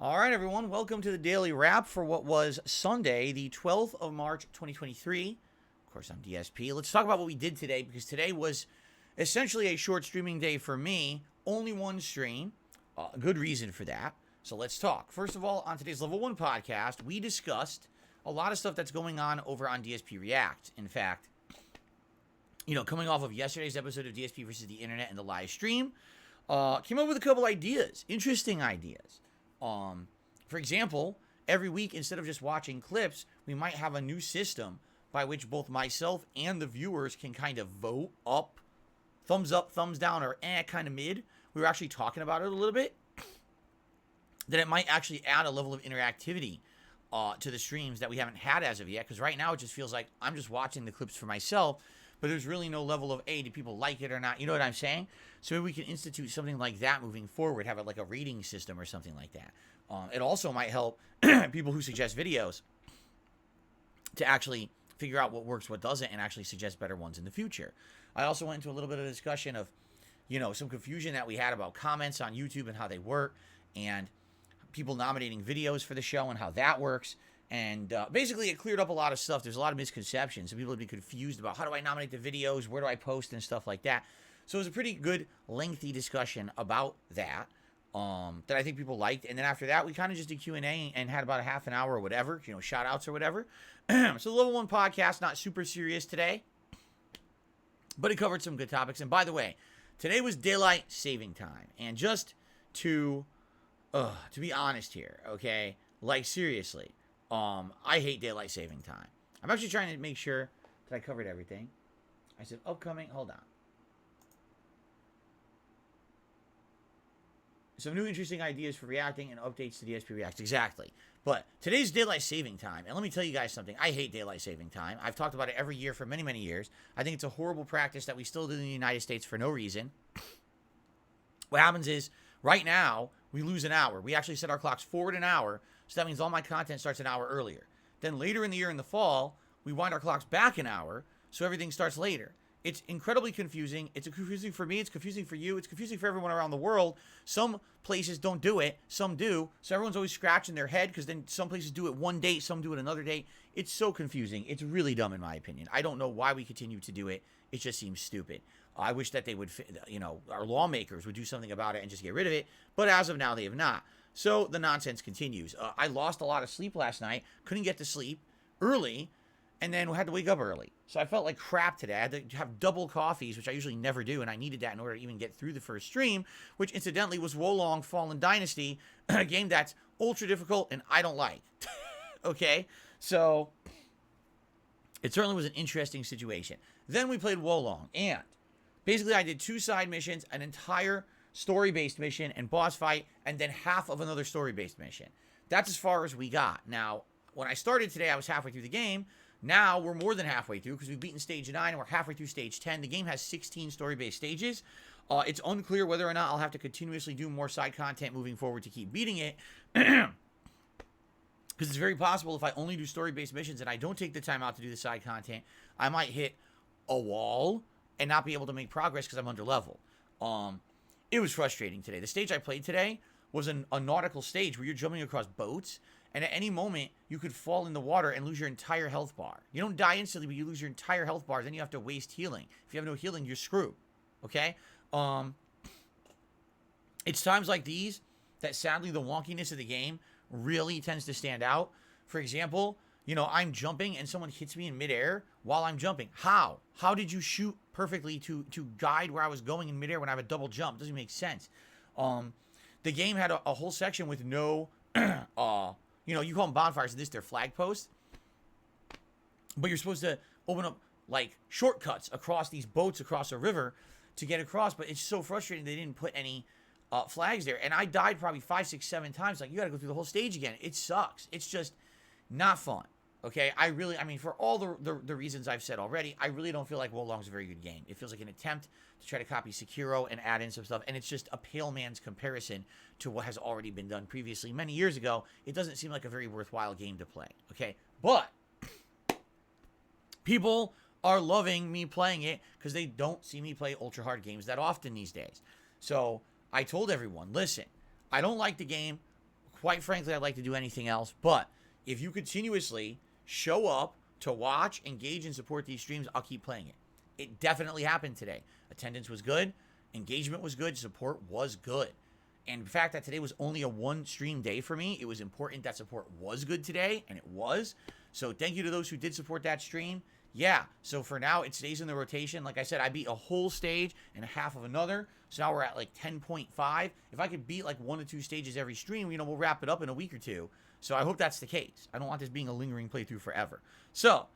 All right, everyone, welcome to the Daily Wrap for what was Sunday, the 12th of March, 2023. Of course, I'm DSP. Let's talk about what we did today, because today was essentially a short streaming day for me. Only one stream. A good reason for that. So let's talk. First of all, on today's Level 1 podcast, we discussed a lot of stuff that's going on over on DSPReacts. In fact, coming off of yesterday's episode of DSP versus the Internet and the live stream, came up with a couple ideas, interesting ideas. For example, every week, instead of just watching clips, we might have a new system by which both myself and the viewers can kind of vote up, thumbs down, or kind of mid. We were actually talking about it a little bit. That it might actually add a level of interactivity to the streams that we haven't had as of yet. Because right now it just feels like I'm just watching the clips for myself, but there's really no level of, do people like it or not? You know what I'm saying? So maybe we can institute something like that moving forward, have it like a rating system or something like that. It also might help people who suggest videos to actually figure out what works, what doesn't, and actually suggest better ones in the future. I also went into a little bit of a discussion of, some confusion that we had about comments on YouTube and how they work, and people nominating videos for the show and how that works. And basically, it cleared up a lot of stuff. There's a lot of misconceptions. So people would be confused about how do I nominate the videos, where do I post, and stuff like that. So it was a pretty good, lengthy discussion about that that I think people liked. And then after that, we kind of just did Q&A and had about a half an hour or whatever, shout-outs or whatever. So the Level 1 podcast, not super serious today, but it covered some good topics. And by the way, today was daylight saving time. And just to be honest here, okay, like seriously, I hate daylight saving time. I'm actually trying to make sure that I covered everything. I said upcoming, hold on. Some new interesting ideas for reacting and updates to DSPReacts. Exactly. But today's daylight saving time. And let me tell you guys something. I hate daylight saving time. I've talked about it every year for many, many years. I think it's a horrible practice that we still do in the United States for no reason. What happens is, right now, we lose an hour. We actually set our clocks forward an hour, so that means all my content starts an hour earlier. Then later in the year, in the fall, we wind our clocks back an hour, so everything starts later. It's incredibly confusing. It's confusing for me. It's confusing for you. It's confusing for everyone around the world. Some places don't do it. Some do. So everyone's always scratching their head because then some places do it one date, some do it another date. It's so confusing. It's really dumb in my opinion. I don't know why we continue to do it. It just seems stupid. I wish that they would, our lawmakers would do something about it and just get rid of it. But as of now, they have not. So the nonsense continues. I lost a lot of sleep last night. Couldn't get to sleep early. And then we had to wake up early. So I felt like crap today. I had to have double coffees, which I usually never do. And I needed that in order to even get through the first stream, which incidentally was Wolong Fallen Dynasty, a game that's ultra difficult and I don't like. Okay? So it certainly was an interesting situation. Then we played Wolong. And basically I did 2 side missions, an entire story-based mission and boss fight, and then half of another story-based mission. That's as far as we got. Now, when I started today, I was halfway through the game. Now we're more than halfway through because we've beaten stage 9 and we're halfway through stage 10. The game has 16 story-based stages. It's unclear whether or not I'll have to continuously do more side content moving forward to keep beating it. Because it's very possible if I only do story-based missions and I don't take the time out to do the side content, I might hit a wall and not be able to make progress because I'm under level. It was frustrating today. The stage I played today was a nautical stage where you're jumping across boats, and at any moment, you could fall in the water and lose your entire health bar. You don't die instantly, but you lose your entire health bar. Then you have to waste healing. If you have no healing, you're screwed. Okay? It's times like these that sadly the wonkiness of the game really tends to stand out. For example, I'm jumping and someone hits me in midair while I'm jumping. How? How did you shoot perfectly to guide where I was going in midair when I have a double jump? It doesn't make sense. The game had a whole section with no... you call them bonfires, and they're flag posts. But you're supposed to open up, like, shortcuts across these boats across a river to get across. But it's so frustrating they didn't put any flags there. And I died probably 5, 6, 7 times. Like, you got to go through the whole stage again. It sucks. It's just not fun. Okay? For all the reasons I've said already, I really don't feel like Wolong's a very good game. It feels like an attempt to try to copy Sekiro and add in some stuff. And it's just a pale man's comparison to what has already been done previously many years ago. It doesn't seem like a very worthwhile game to play. Okay? But people are loving me playing it because they don't see me play ultra hard games that often these days. So I told everyone, listen, I don't like the game quite frankly, I'd like to do anything else. But if you continuously show up to watch, engage, and support these streams, I'll keep playing it. It definitely happened today. Attendance was good. Engagement was good. Support was good. And the fact that today was only a one stream day for me, it was important that support was good today, and it was. So thank you to those who did support that stream. Yeah, so for now, it stays in the rotation. Like I said, I beat a whole stage and a half of another. So now we're at like 10.5. If I could beat like 1 to 2 stages every stream, we'll wrap it up in a week or two. So I hope that's the case. I don't want this being a lingering playthrough forever. So,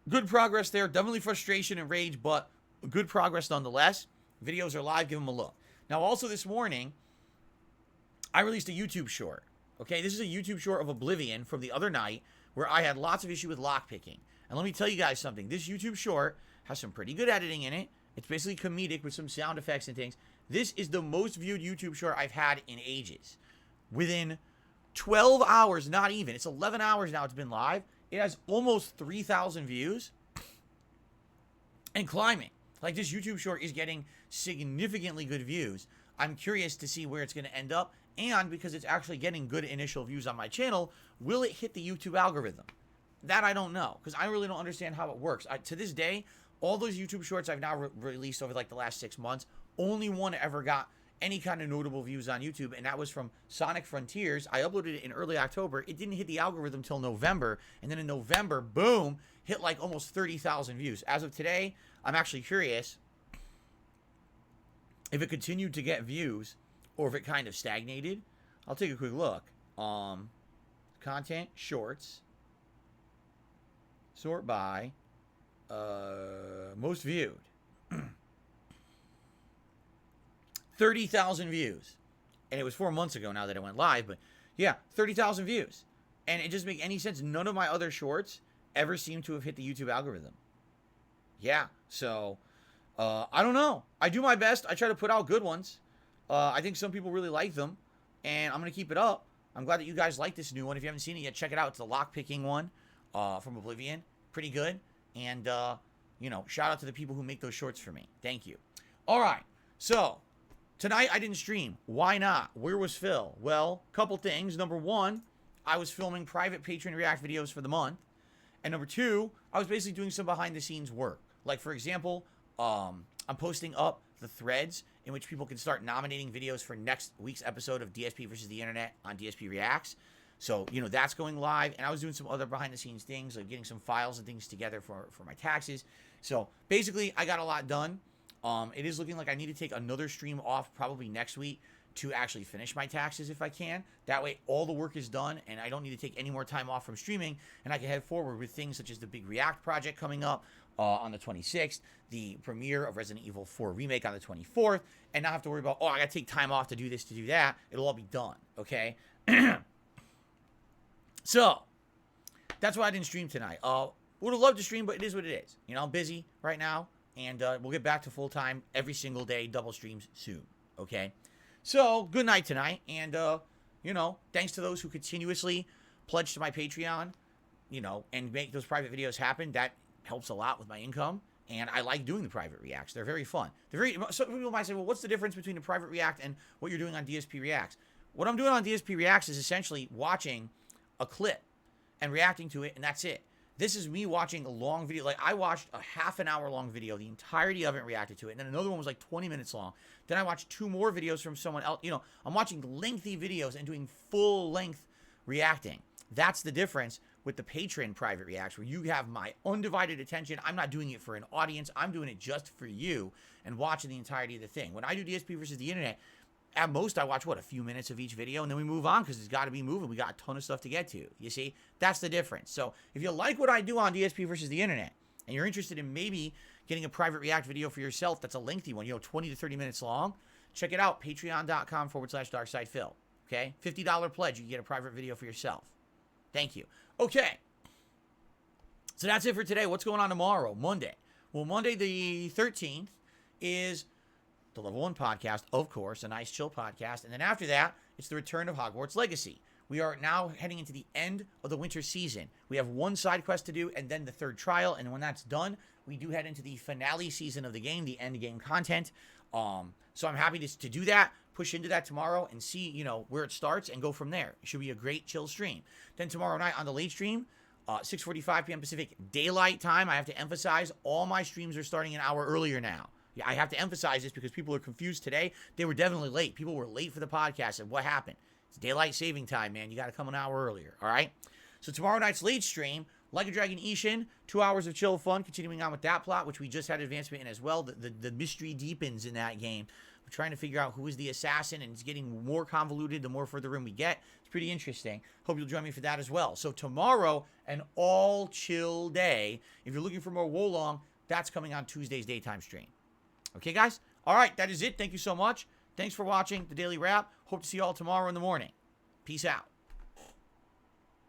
good progress there. Definitely frustration and rage, but good progress nonetheless. Videos are live. Give them a look. Now, also this morning, I released a YouTube short. Okay, this is a YouTube short of Oblivion from the other night where I had lots of issue with lockpicking. And let me tell you guys something. This YouTube short has some pretty good editing in it. It's basically comedic with some sound effects and things. This is the most viewed YouTube short I've had in ages. Within 12 hours, not even. It's 11 hours now it's been live. It has almost 3,000 views and climbing. Like, this YouTube short is getting significantly good views. I'm curious to see where it's going to end up. And because it's actually getting good initial views on my channel, will it hit the YouTube algorithm? That I don't know, because I really don't understand how it works. To this day, all those YouTube shorts I've now released over like the last 6 months, only one ever got any kind of notable views on YouTube, and that was from Sonic Frontiers. I uploaded it in early October. It didn't hit the algorithm till November, and then in November, boom, hit like almost 30,000 views. As of today, I'm actually curious if it continued to get views or if it kind of stagnated. I'll take a quick look. Content, shorts, sort by most viewed. 30,000 views. And it was 4 months ago now that it went live, but yeah, 30,000 views. And it doesn't make any sense. None of my other shorts ever seem to have hit the YouTube algorithm. Yeah, so I don't know. I do my best. I try to put out good ones. I think some people really like them, and I'm going to keep it up. I'm glad that you guys like this new one. If you haven't seen it yet, check it out. It's the lockpicking one from Oblivion. Pretty good. And, shout out to the people who make those shorts for me. Thank you. All right, so tonight I didn't stream. Why not? Where was Phil? Well, couple things. Number one, I was filming private Patreon React videos for the month. And number two, I was basically doing some behind-the-scenes work. Like, for example, I'm posting up the threads in which people can start nominating videos for next week's episode of DSP versus the Internet on DSPReacts. So, that's going live. And I was doing some other behind-the-scenes things, like getting some files and things together for my taxes. So, basically, I got a lot done. It is looking like I need to take another stream off probably next week to actually finish my taxes if I can. That way, all the work is done, and I don't need to take any more time off from streaming, and I can head forward with things such as the big React project coming up on the 26th, the premiere of Resident Evil 4 Remake on the 24th, and not have to worry about, I got to take time off to do this, to do that. It'll all be done, okay? So, that's why I didn't stream tonight. Would have loved to stream, but it is what it is. I'm busy right now, and we'll get back to full-time every single day, double streams soon, okay? So, good night tonight, and, thanks to those who continuously pledge to my Patreon, and make those private videos happen. That helps a lot with my income, and I like doing the private reacts. They're very fun. Some people might say, well, what's the difference between the private react and what you're doing on DSPReacts? What I'm doing on DSPReacts is essentially watching a clip and reacting to it, and that's it. This is me watching a long video. Like, I watched a half an hour long video, the entirety of it, reacted to it, and then another one was like 20 minutes long. Then I watched 2 more videos from someone else. I'm watching lengthy videos and doing full length reacting. That's the difference with the Patreon private reacts, where you have my undivided attention. I'm not doing it for an audience. I'm doing it just for you and watching the entirety of the thing. When I do DSP versus the Internet, at most I watch, a few minutes of each video, and then we move on because it's got to be moving. We got a ton of stuff to get to. You see? That's the difference. So if you like what I do on DSP versus the Internet, and you're interested in maybe getting a private react video for yourself that's a lengthy one, 20 to 30 minutes long, check it out, patreon.com/DarkSidePhil. Okay? $50 pledge, you can get a private video for yourself. Thank you. Okay. So that's it for today. What's going on tomorrow? Monday. Well, Monday the 13th is the Level 1 podcast, of course, a nice chill podcast. And then after that, it's the return of Hogwarts Legacy. We are now heading into the end of the winter season. We have one side quest to do and then the third trial. And when that's done, we do head into the finale season of the game, the end game content. So I'm happy to do that. push into that tomorrow and see, you know, where it starts and go from there. It should be a great chill stream. Then tomorrow night on the late stream, 6:45 p.m. Pacific Daylight Time. I have to emphasize all my streams are starting an hour earlier now. Yeah, I have to emphasize this because people are confused today. They were definitely late. People were late for the podcast. And what happened? It's daylight saving time, man. You got to come an hour earlier. All right. So tomorrow night's late stream, Like a Dragon Ishin, 2 hours of chill fun, continuing on with that plot, which we just had advancement in as well. The mystery deepens in that game. We're trying to figure out who is the assassin, and it's getting more convoluted the more further in we get. It's pretty interesting. Hope you'll join me for that as well. So tomorrow, an all chill day. If you're looking for more Wolong, that's coming on Tuesday's daytime stream. Okay, guys? All right, that is it. Thank you so much. Thanks for watching the Daily Wrap. Hope to see you all tomorrow in the morning. Peace out.